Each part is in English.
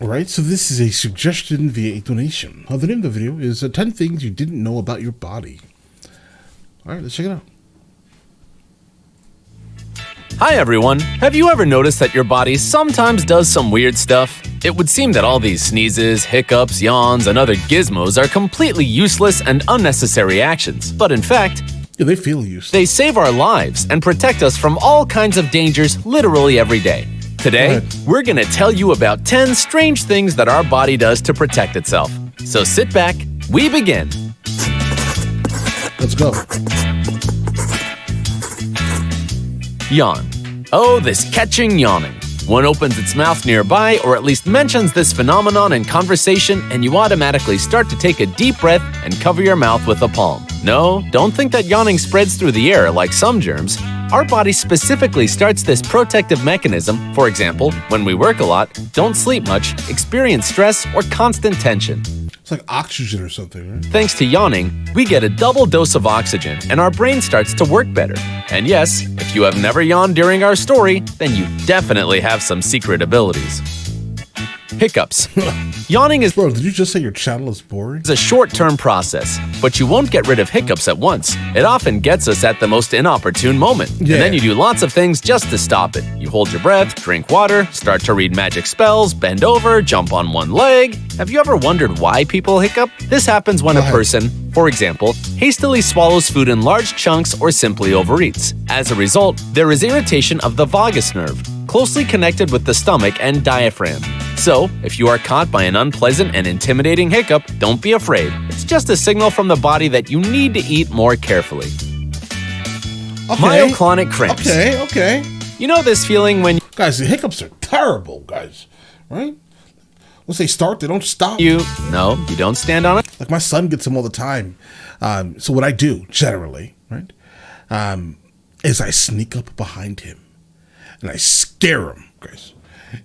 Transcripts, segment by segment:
All right, so this is a suggestion via a donation. The name of the video is 10 Things You Didn't Know About Your Body. All right, let's check it out. Hi everyone! Have you ever noticed that your body sometimes does some weird stuff? It would seem that all these sneezes, hiccups, yawns, and other gizmos are completely useless and unnecessary actions. But in fact, Yeah, they feel used. they save our lives and protect us from all kinds of dangers literally every day. Today, Go ahead. we're gonna tell you about 10 strange things that our body does to protect itself. So sit back, we begin. Let's go. Yawn. Oh, this catching yawning. One opens its mouth nearby or at least mentions this phenomenon in conversation and you automatically start to take a deep breath and cover your mouth with a palm. No, don't think that yawning spreads through the air like some germs. Our body specifically starts this protective mechanism, for example, when we work a lot, don't sleep much, experience stress, or constant tension. It's like oxygen or something, right? Thanks to yawning, we get a double dose of oxygen and our brain starts to work better. And yes, if you have never yawned during our story, then you definitely have some secret abilities. Hiccups. Yawning is Bro, did you just say your channel is boring? a short-term process, but you won't get rid of hiccups at once. It often gets us at the most inopportune moment. Yeah. And then you do lots of things just to stop it. You hold your breath, drink water, start to read magic spells, bend over, jump on one leg. Have you ever wondered why people hiccup? This happens when a ahead. person, for example, hastily swallows food in large chunks or simply overeats. As a result, there is irritation of the vagus nerve, closely connected with the stomach and diaphragm. So, if you are caught by an unpleasant and intimidating hiccup, don't be afraid. It's just a signal from the body that you need to eat more carefully. Myoclonic cramps. Okay. You know this feeling when Guys, the hiccups are terrible, guys. Right? Once they start, they don't stop. you don't stand on it. Like my son gets them all the time. So what I do generally, right, is I sneak up behind him and I scare him, guys,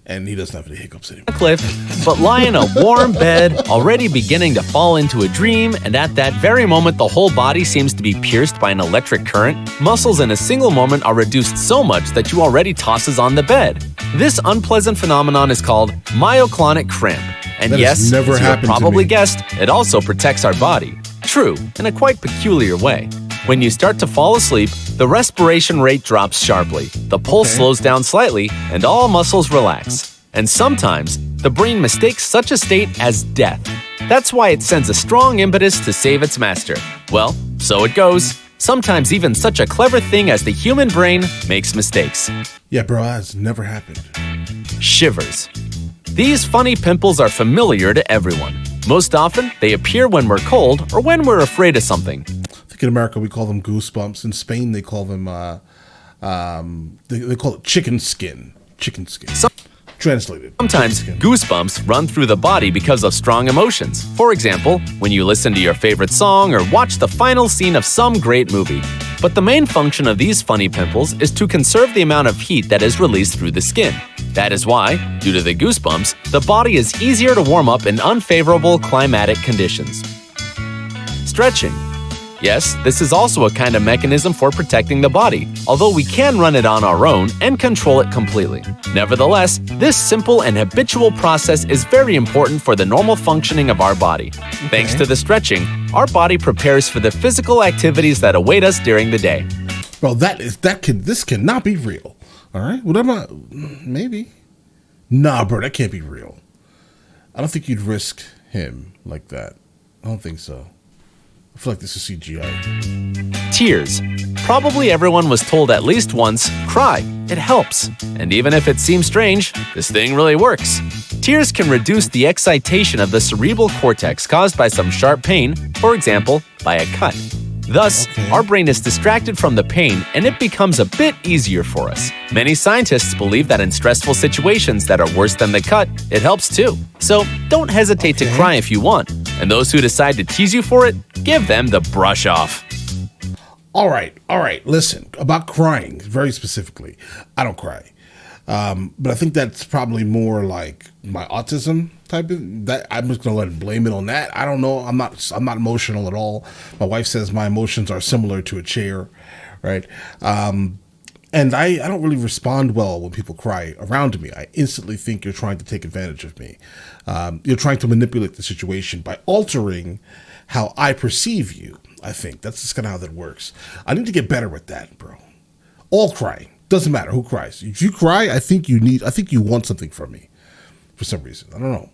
and he doesn't have any hiccups anymore. Cliff, but lie in a warm bed, already beginning to fall into a dream, and at that very moment, the whole body seems to be pierced by an electric current. Muscles in a single moment are reduced so much that you already tosses on the bed. This unpleasant phenomenon is called myoclonic cramp. And That has yes, never as you have happened to probably me. guessed, it also protects our body. True, in a quite peculiar way. When you start to fall asleep, the respiration rate drops sharply, the pulse Okay. slows down slightly, and all muscles relax. And sometimes, the brain mistakes such a state as death. That's why it sends a strong impetus to save its master. Well, so it goes. Sometimes even such a clever thing as the human brain makes mistakes. Yeah, bro, that's never happened. Shivers. These funny pimples are familiar to everyone. Most often, they appear when we're cold or when we're afraid of something. I think in America we call them goosebumps. In Spain they call them they call it chicken skin. Chicken skin. Translated. Sometimes Chicken skin. goosebumps run through the body because of strong emotions. For example, when you listen to your favorite song or watch the final scene of some great movie. But the main function of these funny pimples is to conserve the amount of heat that is released through the skin. That is why, due to the goosebumps, the body is easier to warm up in unfavorable climatic conditions. Stretching. Yes, this is also a kind of mechanism for protecting the body, although we can run it on our own and control it completely. Nevertheless, this simple and habitual process is very important for the normal functioning of our body. Thanks to the stretching, our body prepares for the physical activities that await us during the day. Bro, this cannot be real. All right? What about maybe? Nah, bro, that can't be real. I don't think you'd risk him like that. I don't think so. I feel like this is CGI. Tears. Probably everyone was told at least once, cry, it helps. And even if it seems strange, this thing really works. Tears can reduce the excitation of the cerebral cortex caused by some sharp pain, for example, by a cut. Thus, our brain is distracted from the pain and it becomes a bit easier for us. Many scientists believe that in stressful situations that are worse than the cut, it helps too. So don't hesitate to cry if you want. And those who decide to tease you for it, give them the brush off. All right. Listen, about crying, very specifically, I don't cry. But I think that's probably more like my autism type of that. I'm just gonna blame it on that. I don't know. I'm not emotional at all. My wife says my emotions are similar to a chair, right? And And I don't really respond well when people cry around me. I instantly think you're trying to take advantage of me. You're trying to manipulate the situation by altering how I perceive you. I think that's just kind of how that works. I need to get better with that, bro. All crying doesn't matter who cries. If you cry, I think you want something from me for some reason. I don't know.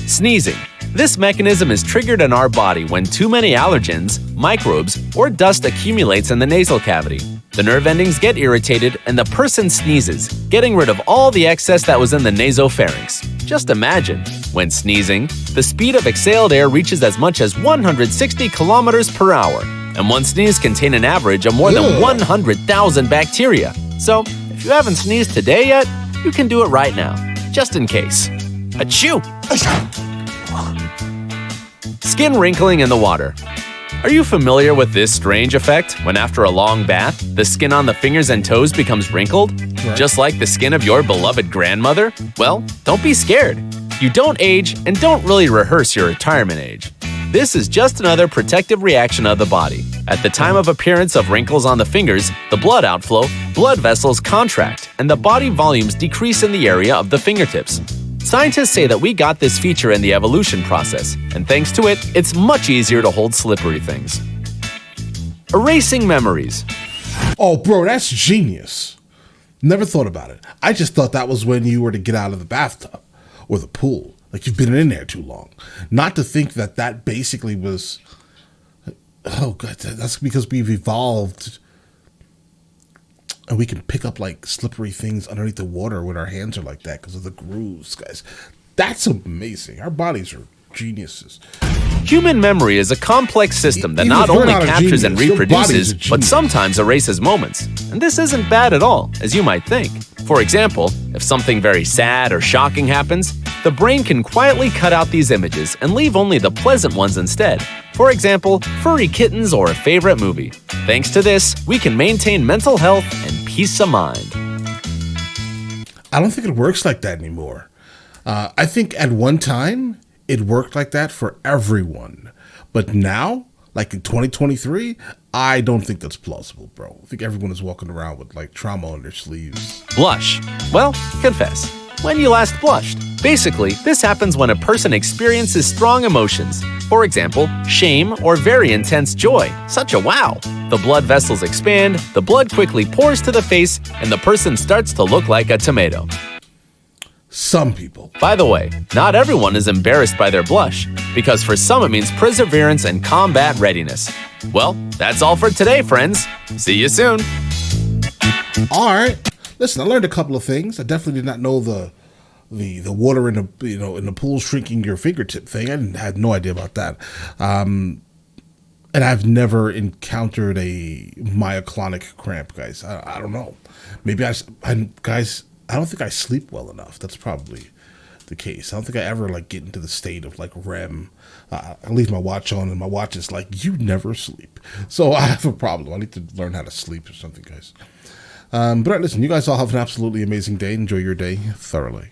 Sneezing. This mechanism is triggered in our body when too many allergens, microbes, or dust accumulates in the nasal cavity. The nerve endings get irritated and the person sneezes, getting rid of all the excess that was in the nasopharynx. Just imagine, when sneezing, the speed of exhaled air reaches as much as 160 kilometers per hour, and one sneeze contains an average of more than 100,000 bacteria. So, if you haven't sneezed today yet, you can do it right now, just in case. Achoo! Skin wrinkling in the water. Are you familiar with this strange effect when after a long bath, the skin on the fingers and toes becomes wrinkled? Right. Just like the skin of your beloved grandmother? Well, don't be scared. You don't age and don't really rehearse your retirement age. This is just another protective reaction of the body. At the time of appearance of wrinkles on the fingers, the blood outflow, blood vessels contract, and the body volumes decrease in the area of the fingertips. Scientists say that we got this feature in the evolution process, and thanks to it, it's much easier to hold slippery things. Erasing memories. Oh, bro, that's genius. Never thought about it. I just thought that was when you were to get out of the bathtub or the pool. Like you've been in there too long. Not to think that basically was... Oh, God, that's because we've evolved and we can pick up like slippery things underneath the water when our hands are like that because of the grooves, guys. That's amazing. Our bodies are geniuses. Human memory is a complex system that Even not if you're only not a captures and genius, your body's a reproduces, but genius. sometimes erases moments. And this isn't bad at all, as you might think. For example, if something very sad or shocking happens, the brain can quietly cut out these images and leave only the pleasant ones instead. For example, furry kittens or a favorite movie. Thanks to this, we can maintain mental health and peace of mind. I don't think it works like that anymore. I think at one time it worked like that for everyone. But now, like in 2023, I don't think that's plausible, bro. I think everyone is walking around with like trauma on their sleeves. Blush. Well, confess. When you last blushed. Basically, this happens when a person experiences strong emotions. For example, shame or very intense joy, such a wow. The blood vessels expand, the blood quickly pours to the face, and the person starts to look like a tomato. Some people. By the way, not everyone is embarrassed by their blush, because for some it means perseverance and combat readiness. Well, that's all for today, friends. See you soon. All right. Listen, I learned a couple of things. I definitely did not know the water in the in the pool shrinking your fingertip thing. I had no idea about that. And I've never encountered a myoclonic cramp, guys. I don't know. Maybe guys, I don't think I sleep well enough. That's probably the case. I don't think I ever like get into the state of like REM. I leave my watch on and my watch is like, you never sleep. So I have a problem. I need to learn how to sleep or something, guys. But all right, listen, you guys all have an absolutely amazing day. Enjoy your day thoroughly.